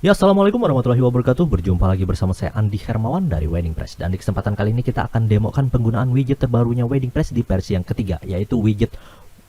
Ya, assalamualaikum warahmatullahi wabarakatuh. Berjumpa lagi bersama saya Andi Hermawan dari Wedding Press. Dan di kesempatan kali ini kita akan demokan penggunaan widget terbarunya Wedding Press di versi yang ketiga, yaitu widget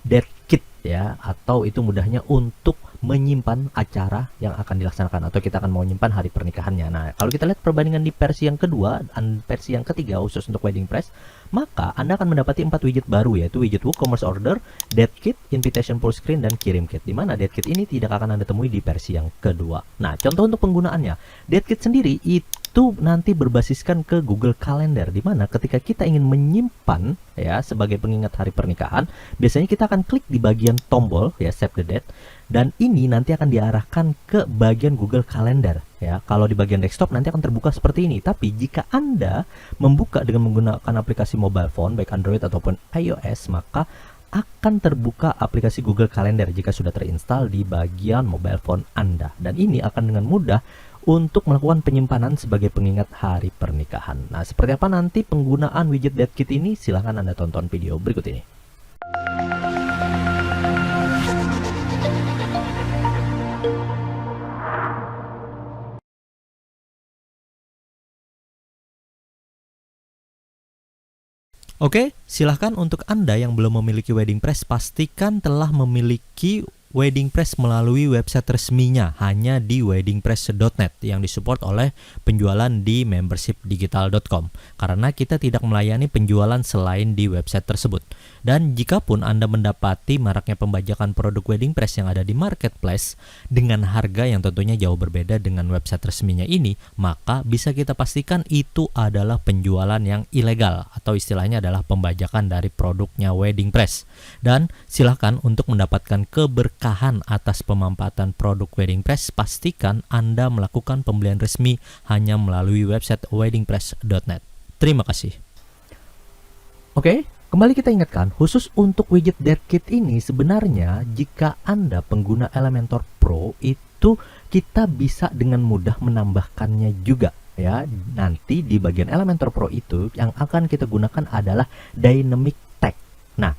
Dead Kit ya, atau itu mudahnya untuk menyimpan acara yang akan dilaksanakan atau kita akan mau menyimpan hari pernikahannya. Nah, kalau kita lihat perbandingan di versi yang kedua dan versi yang ketiga khusus untuk Wedding Press, maka Anda akan mendapati 4 widget baru, yaitu widget WooCommerce Order, Dead Kit, Invitation Full Screen, dan Kirim Kit. Di mana Dead Kit ini tidak akan Anda temui di versi yang kedua. Nah, contoh untuk penggunaannya, Dead Kit sendiri itu nanti berbasiskan ke Google Calendar, di mana ketika kita ingin menyimpan ya sebagai pengingat hari pernikahan, biasanya kita akan klik di bagian tombol ya Save the Date, dan ini nanti akan diarahkan ke bagian Google Calendar ya. Kalau di bagian desktop nanti akan terbuka seperti ini, tapi jika Anda membuka dengan menggunakan aplikasi mobile phone baik Android ataupun iOS, maka akan terbuka aplikasi Google Calendar jika sudah terinstall di bagian mobile phone Anda, dan ini akan dengan mudah untuk melakukan penyimpanan sebagai pengingat hari pernikahan. Nah, seperti apa nanti penggunaan widget Dead Kit ini? Silahkan Anda tonton video berikut ini. Oke, silahkan untuk Anda yang belum memiliki Wedding Press, pastikan telah memiliki Wedding Press melalui website resminya hanya di weddingpress.net yang disupport oleh penjualan di membershipdigital.com, karena kita tidak melayani penjualan selain di website tersebut. Dan jikapun Anda mendapati maraknya pembajakan produk Wedding Press yang ada di marketplace dengan harga yang tentunya jauh berbeda dengan website resminya ini, maka bisa kita pastikan itu adalah penjualan yang ilegal atau istilahnya adalah pembajakan dari produknya Wedding Press. Dan silahkan untuk mendapatkan keberkahan atas pemampatan produk Wedding Press, pastikan Anda melakukan pembelian resmi hanya melalui website weddingpress.net. Terima kasih. Oke, kembali kita ingatkan, khusus untuk widget Dead Kit ini sebenarnya jika Anda pengguna Elementor Pro itu kita bisa dengan mudah menambahkannya juga ya. Nanti di bagian Elementor Pro itu yang akan kita gunakan adalah Dynamic Tag. Nah,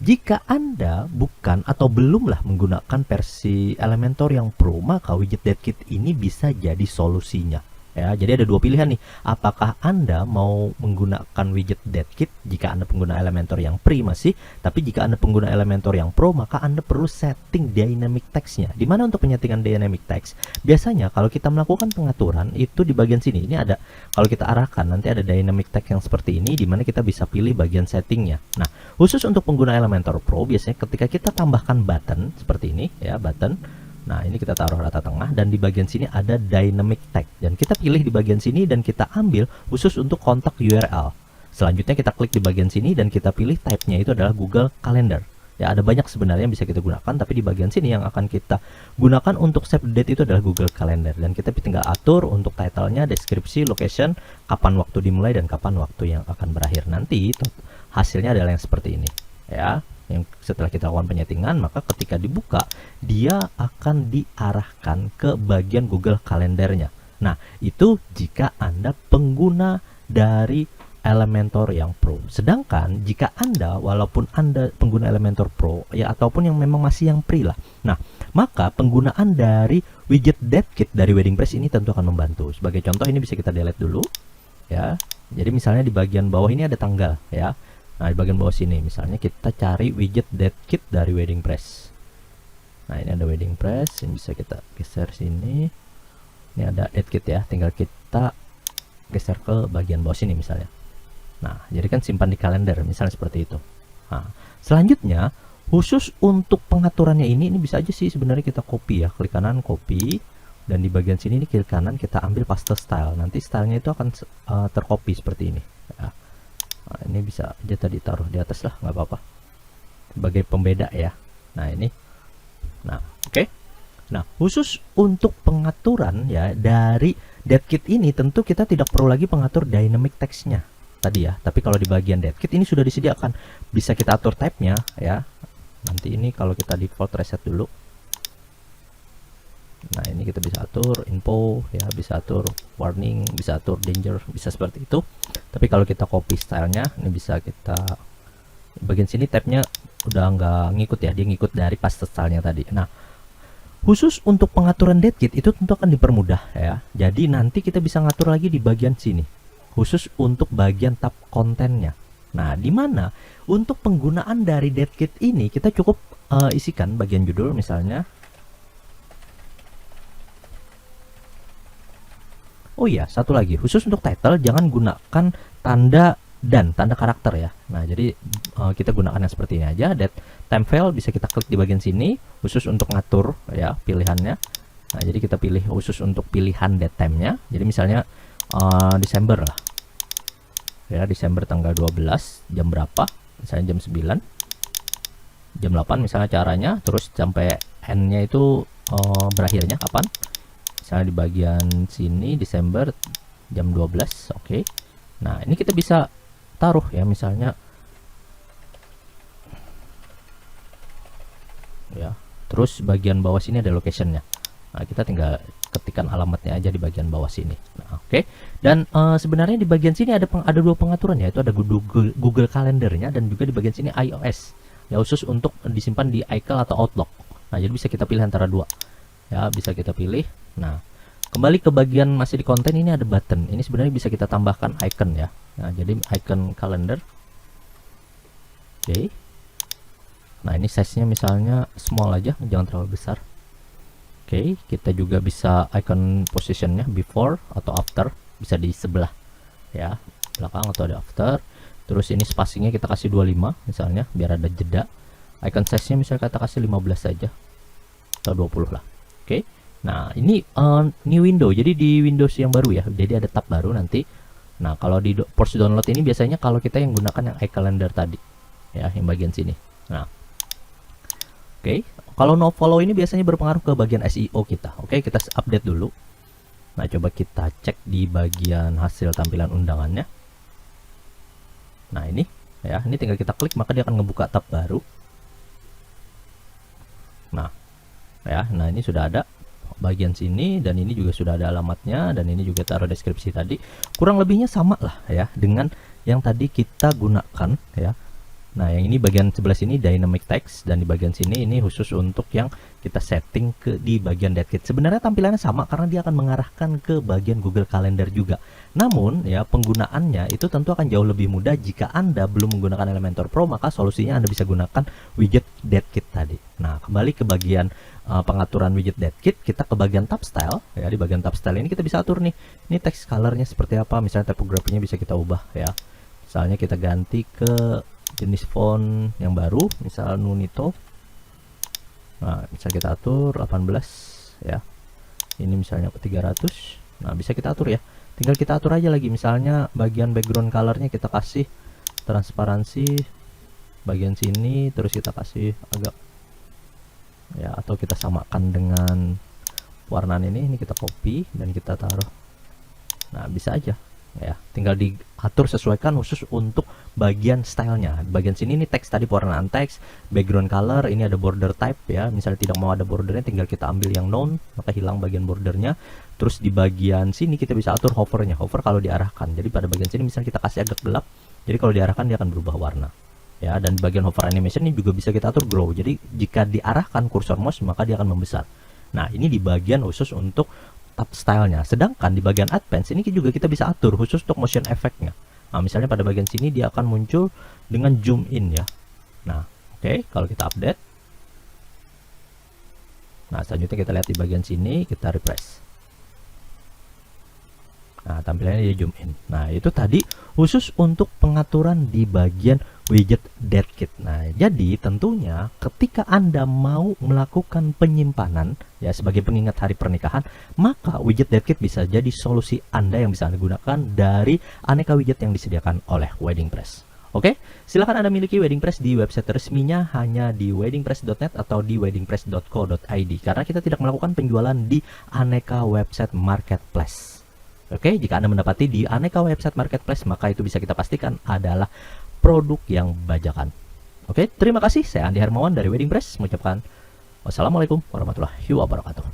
jika Anda bukan atau belumlah menggunakan versi Elementor yang Pro, maka widget Dead Kit ini bisa jadi solusinya. Ya, jadi ada dua pilihan nih. Apakah Anda mau menggunakan widget Dead Kit jika Anda pengguna Elementor yang free masih, tapi jika Anda pengguna Elementor yang Pro, maka Anda perlu setting dynamic text-nya. Dimana untuk penyetingan dynamic text? Biasanya kalau kita melakukan pengaturan itu di bagian sini. Ini ada, kalau kita arahkan nanti ada dynamic text yang seperti ini, dimana kita bisa pilih bagian settingnya. Nah, khusus untuk pengguna Elementor Pro, biasanya ketika kita tambahkan button seperti ini ya, button. Nah, ini kita taruh rata tengah, dan di bagian sini ada dynamic tag, dan kita pilih di bagian sini dan kita ambil khusus untuk kontak URL. Selanjutnya kita klik di bagian sini dan kita pilih type-nya itu adalah Google Calendar. Ya, ada banyak sebenarnya yang bisa kita gunakan, tapi di bagian sini yang akan kita gunakan untuk save date itu adalah Google Calendar, dan kita tinggal atur untuk title-nya, deskripsi, location, kapan waktu dimulai dan kapan waktu yang akan berakhir. Nanti hasilnya adalah yang seperti ini ya. Yang setelah kita lakukan penyetingan, maka ketika dibuka dia akan diarahkan ke bagian Google Kalendernya. Nah, itu jika Anda pengguna dari Elementor yang Pro. Sedangkan jika Anda, walaupun Anda pengguna Elementor Pro ya, ataupun yang memang masih yang free lah, nah, maka penggunaan dari widget Dead Kit dari Wedding Press ini tentu akan membantu. Sebagai contoh, ini bisa kita delete dulu ya. Jadi misalnya di bagian bawah ini ada tanggal ya. Nah, di bagian bawah sini misalnya kita cari widget Dead Kit dari Wedding Press. Nah, ini ada Wedding Press, ini bisa kita geser sini. Ini ada Dead Kit ya, tinggal kita geser ke bagian bawah sini misalnya. Nah, jadi kan simpan di kalender misalnya seperti itu. Nah, selanjutnya khusus untuk pengaturannya ini bisa aja sih sebenarnya kita copy ya, klik kanan copy, dan di bagian sini ini klik kanan kita ambil paste style. Nanti stylenya itu akan tercopy seperti ini ya. Nah, ini bisa aja tadi taruh di atas lah, nggak apa-apa, sebagai pembeda ya. Nah, ini, nah oke. Nah, khusus untuk pengaturan ya dari Dead Kit ini tentu kita tidak perlu lagi pengatur dynamic text-nya tadi ya. Tapi kalau di bagian Dead Kit ini sudah disediakan, bisa kita atur type-nya ya. Nanti ini kalau kita default reset dulu. Nah, ini kita bisa atur info ya, bisa atur warning, bisa atur danger, bisa seperti itu. Tapi kalau kita copy stylenya, ini bisa kita bagian sini tabnya udah nggak ngikut ya, dia ngikut dari paste stylenya tadi. Nah, Khusus untuk pengaturan date kit itu tentu akan dipermudah ya. Jadi nanti kita bisa ngatur lagi di bagian sini. Khusus untuk bagian tab kontennya. Nah, di mana untuk penggunaan dari date kit ini kita cukup isikan bagian judul misalnya. Oh iya, satu lagi, khusus untuk title jangan gunakan tanda dan tanda karakter ya. Nah, jadi kita gunakan yang seperti ini aja. Date time file bisa kita klik di bagian sini khusus untuk ngatur ya pilihannya. Nah, jadi kita pilih khusus untuk pilihan date time-nya. Jadi misalnya Desember lah. Ya, Desember tanggal 12 jam berapa? Misalnya jam 9. Jam 8 misalnya caranya, terus sampai end-nya itu berakhirnya kapan? Misalnya di bagian sini Desember jam 12. Oke. Nah, ini kita bisa taruh ya misalnya ya. Terus bagian bawah sini ada location-nya. Nah, kita tinggal ketikkan alamatnya aja di bagian bawah sini. Nah, oke. Dan sebenarnya di bagian sini ada dua pengaturan ya, itu ada Google Calendar-nya dan juga di bagian sini iOS. Ya, khusus untuk disimpan di iCloud atau Outlook. Nah, jadi bisa kita pilih antara dua. Ya, bisa kita pilih. Nah, kembali ke bagian masih di konten, ini ada button. Ini sebenarnya bisa kita tambahkan icon ya. Nah, jadi icon calendar. Oke. Nah, ini size-nya misalnya small aja, jangan terlalu besar. Oke, kita juga bisa icon position-nya before atau after, bisa di sebelah ya, belakang atau ada after. Terus ini spacing-nya kita kasih 25 misalnya biar ada jeda. Icon size-nya misalnya kita kasih 15 saja atau 20 lah. Oke. Nah, ini new window. Jadi di Windows yang baru ya. Jadi ada tab baru nanti. Nah, kalau di force download ini biasanya kalau kita yang gunakan yang iCalendar tadi. Ya, yang bagian sini. Nah. Oke. Kalau no follow ini biasanya berpengaruh ke bagian SEO kita. Oke, kita update dulu. Nah, coba kita cek di bagian hasil tampilan undangannya. Nah, ini ya, ini tinggal kita klik maka dia akan ngebuka tab baru. Nah, ya, nah ini sudah ada bagian sini dan ini juga sudah ada alamatnya dan ini juga taruh deskripsi tadi. Kurang lebihnya sama lah ya dengan yang tadi kita gunakan ya. Nah, yang ini bagian sebelah sini dynamic text dan di bagian sini ini khusus untuk yang kita setting di bagian date kit. Sebenarnya tampilannya sama karena dia akan mengarahkan ke bagian Google Calendar juga. Namun ya penggunaannya itu tentu akan jauh lebih mudah jika Anda belum menggunakan Elementor Pro, maka solusinya Anda bisa gunakan widget date kit tadi. Nah, kembali ke bagian pengaturan widget date kit, kita ke bagian tab style ya. Di bagian tab style ini kita bisa atur nih. Ini text colornya seperti apa, misalnya typography-nya bisa kita ubah ya. Misalnya kita ganti ke jenis font yang baru, misal Nunito. Nah, bisa kita atur 18 ya. Ini misalnya 300. Nah, bisa kita atur ya. Tinggal kita atur aja lagi, misalnya bagian background colornya kita kasih transparansi bagian sini, terus kita kasih agak ya, atau kita samakan dengan warnaan ini kita copy dan kita taruh. Nah, bisa aja ya, tinggal diatur sesuaikan khusus untuk bagian stylenya. Bagian sini ini teks tadi pewarnaan teks, background color, ini ada border type ya. Misalnya tidak mau ada bordernya, tinggal kita ambil yang known, maka hilang bagian bordernya. Terus di bagian sini kita bisa atur hovernya, hover kalau diarahkan. Jadi pada bagian sini misalnya kita kasih agak gelap, jadi kalau diarahkan dia akan berubah warna ya. Dan bagian hover animation ini juga bisa kita atur glow, jadi jika diarahkan kursor mouse maka dia akan membesar. Nah, ini di bagian khusus untuk tab stylenya. Sedangkan di bagian advance ini juga kita bisa atur khusus untuk motion effect-nya. Nah, misalnya pada bagian sini dia akan muncul dengan zoom in ya. Nah, oke, kalau kita update. Nah, selanjutnya kita lihat di bagian sini, kita refresh. Nah, tampilannya dia zoom in. Nah, itu tadi khusus untuk pengaturan di bagian widget date kit. Nah, jadi tentunya ketika Anda mau melakukan penyimpanan ya sebagai pengingat hari pernikahan, maka widget date kit bisa jadi solusi Anda yang bisa Anda gunakan dari aneka widget yang disediakan oleh WeddingPress. Oke, silahkan Anda miliki WeddingPress di website resminya hanya di weddingpress.net atau di weddingpress.co.id karena kita tidak melakukan penjualan di aneka website marketplace. Oke, jika Anda mendapati di aneka website marketplace, maka itu bisa kita pastikan adalah produk yang bajakan. Oke, terima kasih. Saya Andi Hermawan dari WeddingPress mengucapkan wassalamualaikum warahmatullahi wabarakatuh.